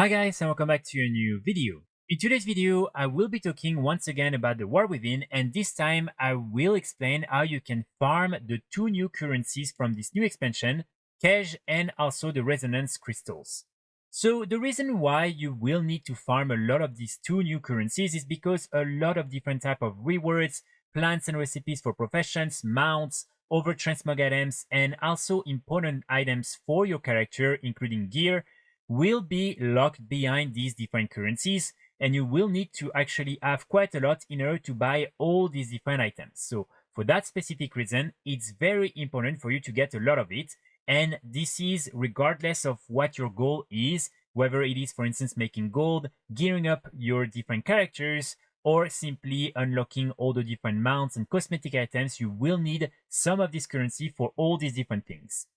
Hi guys, and welcome back to a new video. In today's video, I will be talking once again about the War Within, and this time I will explain how you can farm the two new currencies from this new expansion, Kej and also the Resonance Crystals. So the reason why you will need to farm a lot of these two new currencies is because a lot of different type of rewards, plants and recipes for professions, mounts, over transmog items, and also important items for your character, including gear, will be locked behind these different currencies, and you will need to actually have quite a lot in order to buy all these different items. So for that specific reason, it's very important for you to get a lot of it. And this is regardless of what your goal is, whether it is, for instance, making gold, gearing up your different characters, or simply unlocking all the different mounts and cosmetic items, you will need some of this currency for all these different things.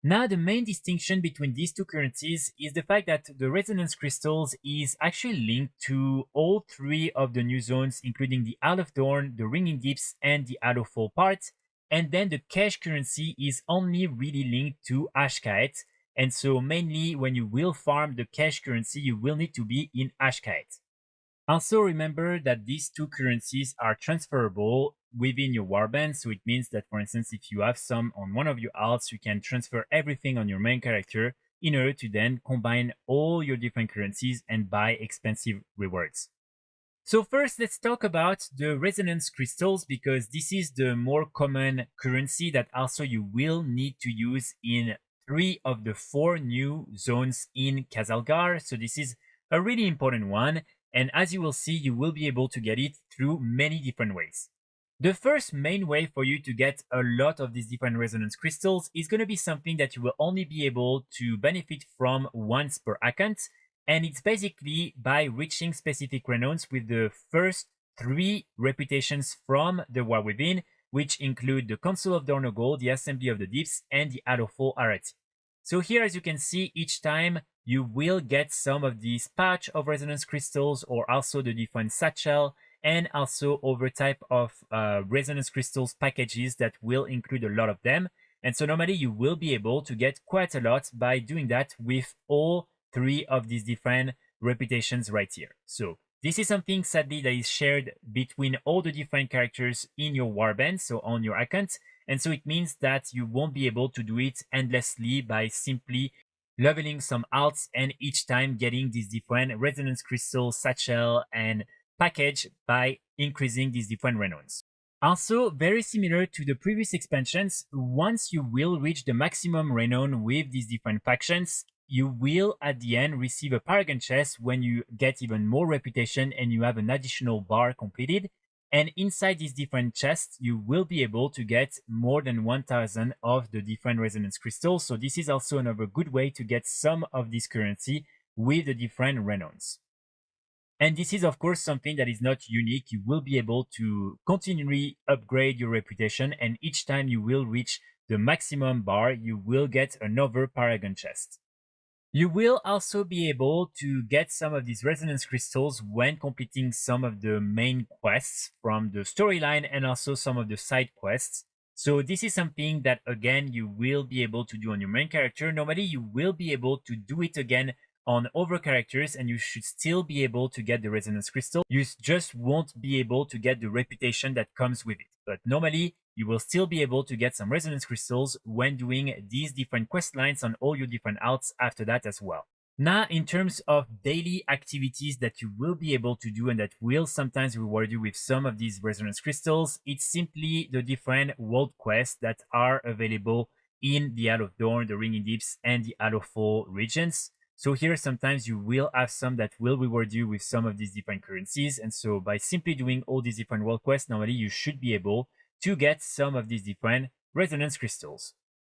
Now, the main distinction between these two currencies is the fact that the Resonance Crystals is actually linked to all three of the new zones, including the Isle of Dawn, the Ringing Deeps, and the Isle of Fall part. And then the Cash currency is only really linked to Ashkite. And so mainly when you will farm the Cash currency, you will need to be in Ashkite. Also remember that these two currencies are transferable within your warband, so it means that, for instance, if you have some on one of your alts, you can transfer everything on your main character in order to then combine all your different currencies and buy expensive rewards. So first, let's talk about the Resonance Crystals, because this is the more common currency that also you will need to use in 3 of the 4 new zones in Kazalgar. So this is a really important one. And as you will see, you will be able to get it through many different ways. The first main way for you to get a lot of these different resonance crystals is going to be something that you will only be able to benefit from once per account. And it's basically by reaching specific renowns with the first 3 reputations from the War Within, which include the Council of Dornogold, the Assembly of the Deeps, and the Adolfo Arati. So here, as you can see, each time you will get some of these patch of resonance crystals, or also the different satchel, and also other type of resonance crystals packages that will include a lot of them. And so normally you will be able to get quite a lot by doing that with all 3 of these different reputations right here. So this is something sadly that is shared between all the different characters in your warband, so on your account. And so it means that you won't be able to do it endlessly by simply leveling some alts and each time getting these different resonance crystal, satchel, and package by increasing these different renowns. Also, very similar to the previous expansions, once you will reach the maximum renown with these different factions, you will at the end receive a Paragon Chest when you get even more reputation and you have an additional bar completed. And inside these different chests, you will be able to get more than 1000 of the different resonance crystals. So this is also another good way to get some of this currency with the different renowns. And this is, of course, something that is not unique. You will be able to continually upgrade your reputation, and each time you will reach the maximum bar, you will get another Paragon Chest. You will also be able to get some of these resonance crystals when completing some of the main quests from the storyline and also some of the side quests. So this is something that, again, you will be able to do on your main character. Normally, you will be able to do it again on other characters, and you should still be able to get the resonance crystal. You just won't be able to get the reputation that comes with it. But normally, you will still be able to get some resonance crystals when doing these different quest lines on all your different alts after that as well. Now, in terms of daily activities that you will be able to do and that will sometimes reward you with some of these resonance crystals, it's simply the different world quests that are available in the Isle of Dawn, the Ringing Deeps, and the Isle of Fall regions. So here, sometimes you will have some that will reward you with some of these different currencies. And so by simply doing all these different world quests, normally you should be able to get some of these different resonance crystals.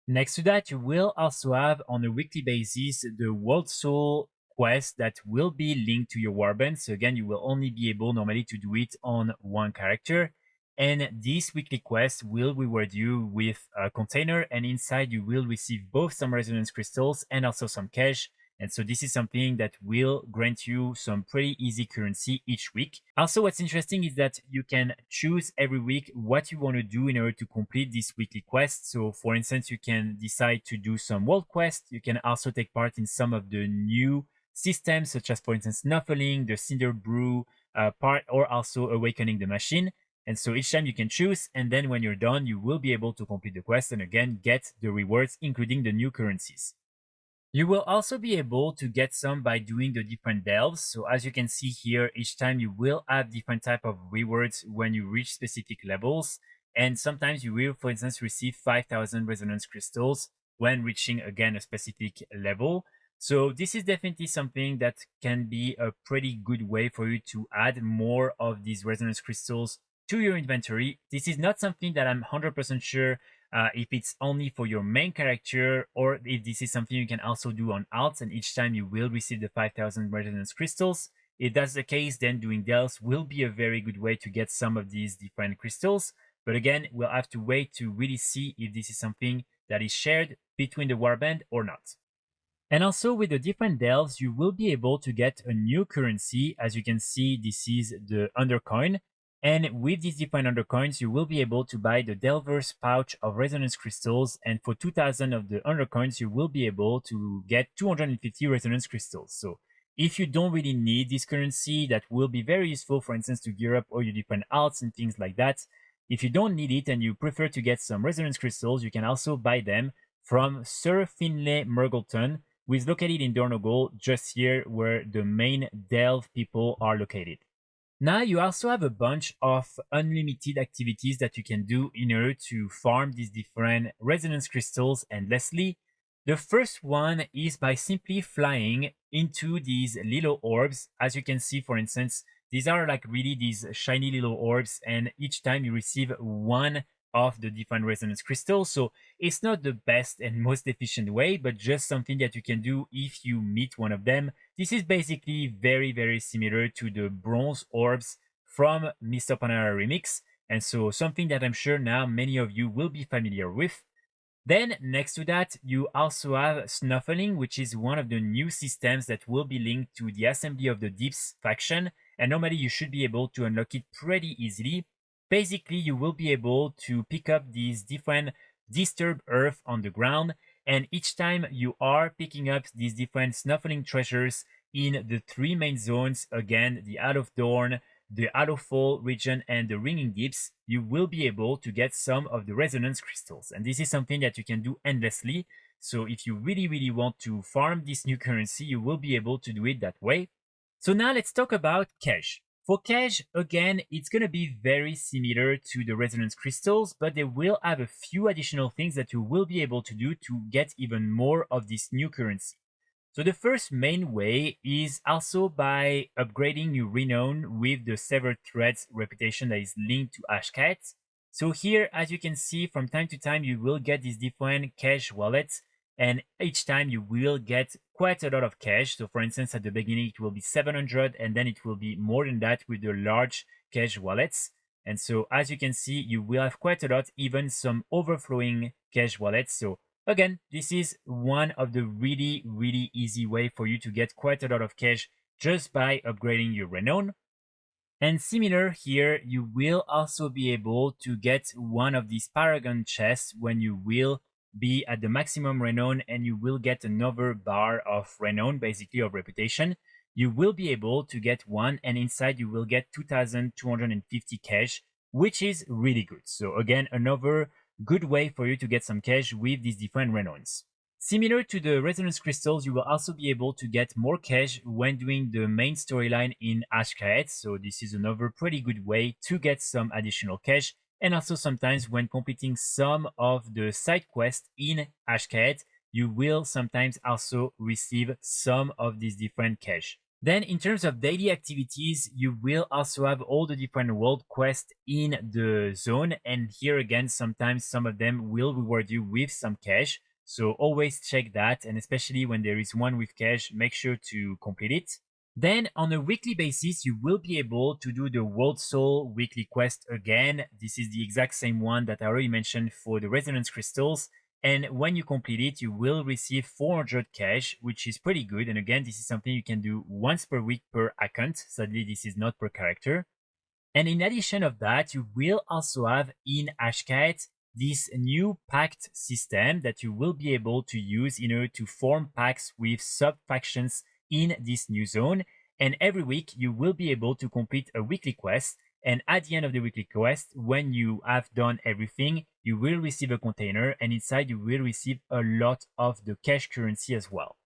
Next to that, you will also have on a weekly basis the Worldsoul quest that will be linked to your warband. So again, you will only be able normally to do it on one character. And this weekly quest will reward you with a container, and inside you will receive both some resonance crystals and also some cash. And so this is something that will grant you some pretty easy currency each week. Also, what's interesting is that you can choose every week what you want to do in order to complete this weekly quest. So for instance, you can decide to do some world quests. You can also take part in some of the new systems such as, for instance, Snuffling, the Cinder Brew part, or also Awakening the Machine. And so each time you can choose, and then when you're done, you will be able to complete the quest and again get the rewards, including the new currencies. You will also be able to get some by doing the different delves. So as you can see here, each time you will have different type of rewards when you reach specific levels. And sometimes you will, for instance, receive 5,000 resonance crystals when reaching again a specific level. So this is definitely something that can be a pretty good way for you to add more of these resonance crystals to your inventory. This is not something that I'm 100% sure if it's only for your main character or if this is something you can also do on alts, and each time you will receive the 5,000 resonance crystals. If that's the case, then doing delves will be a very good way to get some of these different crystals. But again, we'll have to wait to really see if this is something that is shared between the warband or not. And also with the different delves, you will be able to get a new currency. As you can see, this is the Undercoin. And with these different Undercoins, you will be able to buy the Delver's Pouch of Resonance Crystals. And for 2,000 of the Undercoins, you will be able to get 250 Resonance Crystals. So if you don't really need this currency, that will be very useful, for instance, to gear up all your different alts and things like that. If you don't need it and you prefer to get some Resonance Crystals, you can also buy them from Sir Finlay Murgleton, who is located in Dornogal, just here where the main delve people are located. Now you also have a bunch of unlimited activities that you can do in order to farm these different resonance crystals endlessly. The first one is by simply flying into these little orbs. As you can see, for instance, these are like really these shiny little orbs, and each time you receive one of the different resonance crystals. So it's not the best and most efficient way, but just something that you can do if you meet one of them. This is basically very, very similar to the bronze orbs from Mr. Panera Remix. And so something that I'm sure now many of you will be familiar with. Then next to that, you also have Snuffling, which is one of the new systems that will be linked to the Assembly of the Deeps faction. And normally you should be able to unlock it pretty easily. Basically, you will be able to pick up these different disturbed earth on the ground. And each time you are picking up these different Snuffling treasures in the three main zones, again, the Out of Dawn, the Out of Fall region, and the Ringing Deeps, you will be able to get some of the resonance crystals. And this is something that you can do endlessly. So if you really, really want to farm this new currency, you will be able to do it that way. So now let's talk about Kej. For Kej, again, it's going to be very similar to the resonance crystals, but they will have a few additional things that you will be able to do to get even more of this new currency. So the first main way is also by upgrading your Renown with the Severed Threads reputation that is linked to Ashcat. So here, as you can see, from time to time, you will get these different Kej wallets, and each time you will get quite a lot of Kej. So for instance, at the beginning, it will be 700, and then it will be more than that with the large Kej wallets. And so as you can see, you will have quite a lot, even some overflowing Kej wallets. So again, this is one of the really, really easy way for you to get quite a lot of Kej just by upgrading your Renown. And similar here, you will also be able to get one of these Paragon Chests when you will be at the maximum Renown, and you will get another bar of Renown, basically of reputation. You will be able to get one, and inside you will get 2,250 Kej, which is really good. So again, another good way for you to get some Kej with these different Renowns. Similar to the resonance crystals, you will also be able to get more Kej when doing the main storyline in Ashkaet. So this is another pretty good way to get some additional Kej. And also sometimes when completing some of the side quests in Ashkaet, you will sometimes also receive some of these different Kej. Then in terms of daily activities, you will also have all the different world quests in the zone. And here again, sometimes some of them will reward you with some Kej. So always check that. And especially when there is one with Kej, make sure to complete it. Then on a weekly basis, you will be able to do the Worldsoul weekly quest again. This is the exact same one that I already mentioned for the resonance crystals. And when you complete it, you will receive 400 Kej, which is pretty good. And again, this is something you can do once per week per account. Sadly, this is not per character. And in addition of that, you will also have in Ashkite this new Pact system that you will be able to use in order to form pacts with sub-factions in this new zone. And every week you will be able to complete a weekly quest. And at the end of the weekly quest, when you have done everything, you will receive a container, and inside you will receive a lot of the cash currency as well.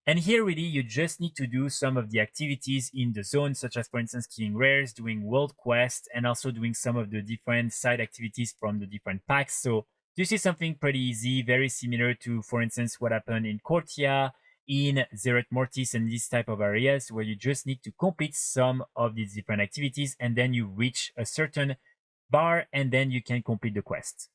And here really you just need to do some of the activities in the zone, such as for instance killing rares, doing world quests, and also doing some of the different side activities from the different packs. So this is something pretty easy, very similar to, for instance, what happened in Cortia, in Zereth Mortis, and these type of areas where you just need to complete some of these different activities, and then you reach a certain bar, and then you can complete the quest.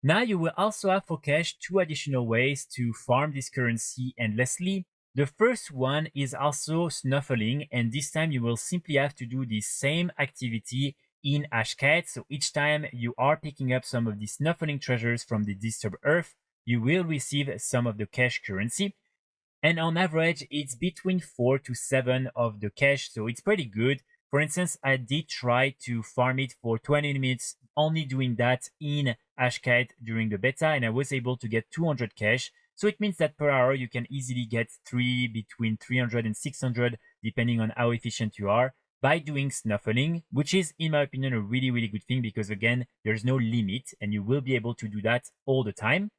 Now you will also have for cash 2 additional ways to farm this currency endlessly. The first one is also Snuffling, and this time you will simply have to do the same activity in Ashcat. So each time you are picking up some of the Snuffling treasures from the Disturbed Earth, you will receive some of the cash currency. And on average, it's between 4 to 7 of the cash, so it's pretty good. For instance, I did try to farm it for 20 minutes, only doing that in Ashkite during the beta, and I was able to get 200 cash. So it means that per hour you can easily get between 300 and 600, depending on how efficient you are, by doing Snuffling, which is, in my opinion, a really, really good thing because, again, there's no limit and you will be able to do that all the time.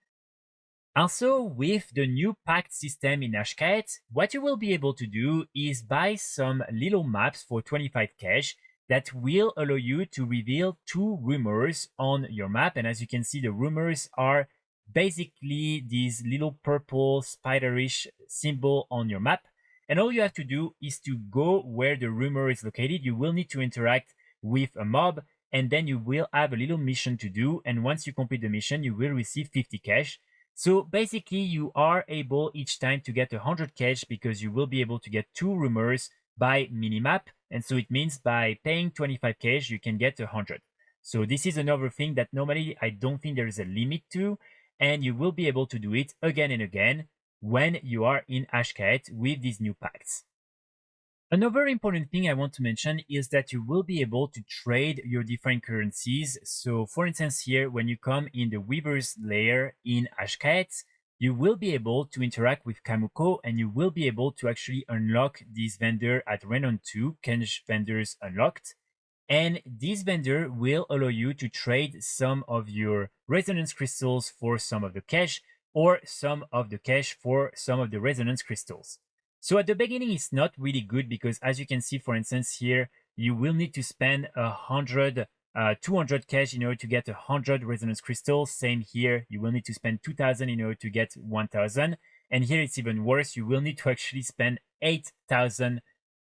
Also, with the new Pact system in Ashkite, what you will be able to do is buy some little maps for 25 cash that will allow you to reveal 2 rumors on your map. And as you can see, the rumors are basically this little purple spiderish symbol on your map. And all you have to do is to go where the rumor is located. You will need to interact with a mob, and then you will have a little mission to do. And once you complete the mission, you will receive 50 cash. So basically you are able each time to get 100 cash because you will be able to get 2 rumors by minimap. And so it means by paying 25 cash, you can get 100. So this is another thing that normally I don't think there is a limit to, and you will be able to do it again and again when you are in Ashkite with these new pacts. Another important thing I want to mention is that you will be able to trade your different currencies. So for instance here, when you come in the Weaver's Lair in Ashkite, you will be able to interact with Kamuko, and you will be able to actually unlock this vendor at Renown 2, Kej vendors unlocked. And this vendor will allow you to trade some of your resonance crystals for some of the cash, or some of the cash for some of the resonance crystals. So at the beginning, it's not really good because as you can see, for instance, here, you will need to spend 200 cash in order to get 100 resonance crystals. Same here, you will need to spend 2000 in order to get 1000. And here it's even worse, you will need to actually spend 8000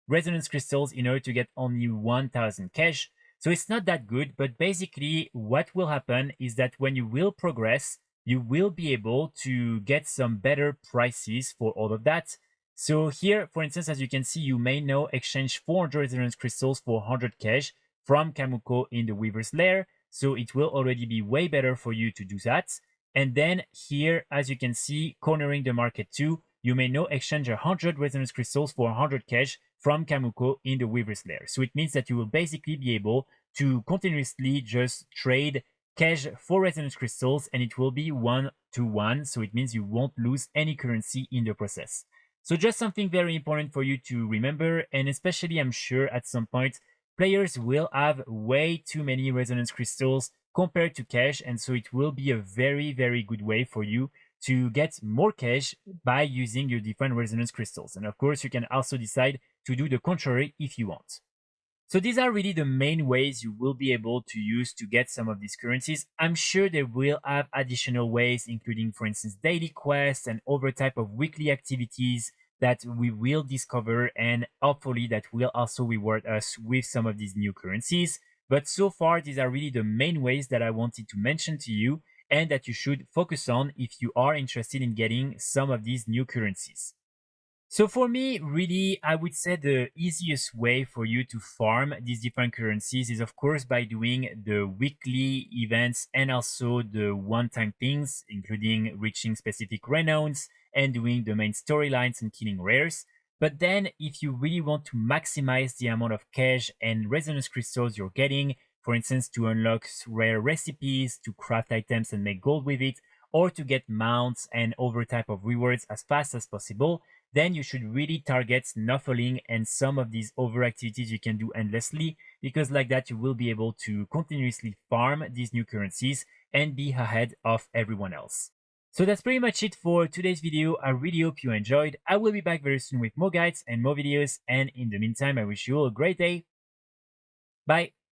resonance crystals in order to get only 1000 cash. So it's not that good, but basically what will happen is that when you will progress, you will be able to get some better prices for all of that. So here, for instance, as you can see, you may now exchange 400 resonance crystals for 100 cash from Kamuko in the Weaver's Lair. So it will already be way better for you to do that. And then here, as you can see, cornering the market too, you may now exchange 100 resonance crystals for 100 cash from Kamuko in the Weaver's Lair. So it means that you will basically be able to continuously just trade cash for resonance crystals, and it will be 1-to-1. So it means you won't lose any currency in the process. So just something very important for you to remember, and especially I'm sure at some point, players will have way too many resonance crystals compared to cash, and so it will be a very, very good way for you to get more cash by using your different resonance crystals. And of course, you can also decide to do the contrary if you want. So these are really the main ways you will be able to use to get some of these currencies. I'm sure they will have additional ways, including, for instance, daily quests and other type of weekly activities that we will discover, and hopefully that will also reward us with some of these new currencies. But so far, these are really the main ways that I wanted to mention to you and that you should focus on if you are interested in getting some of these new currencies. So for me, really, I would say the easiest way for you to farm these different currencies is, of course, by doing the weekly events and also the one-time things, including reaching specific renowns and doing the main storylines and killing rares. But then, if you really want to maximize the amount of cash and resonance crystals you're getting, for instance, to unlock rare recipes, to craft items and make gold with it, or to get mounts and other type of rewards as fast as possible, then you should really target Snuffling and some of these over activities you can do endlessly, because like that you will be able to continuously farm these new currencies and be ahead of everyone else. So that's pretty much it for today's video. I really hope you enjoyed. I will be back very soon with more guides and more videos, and in the meantime I wish you all a great day. Bye!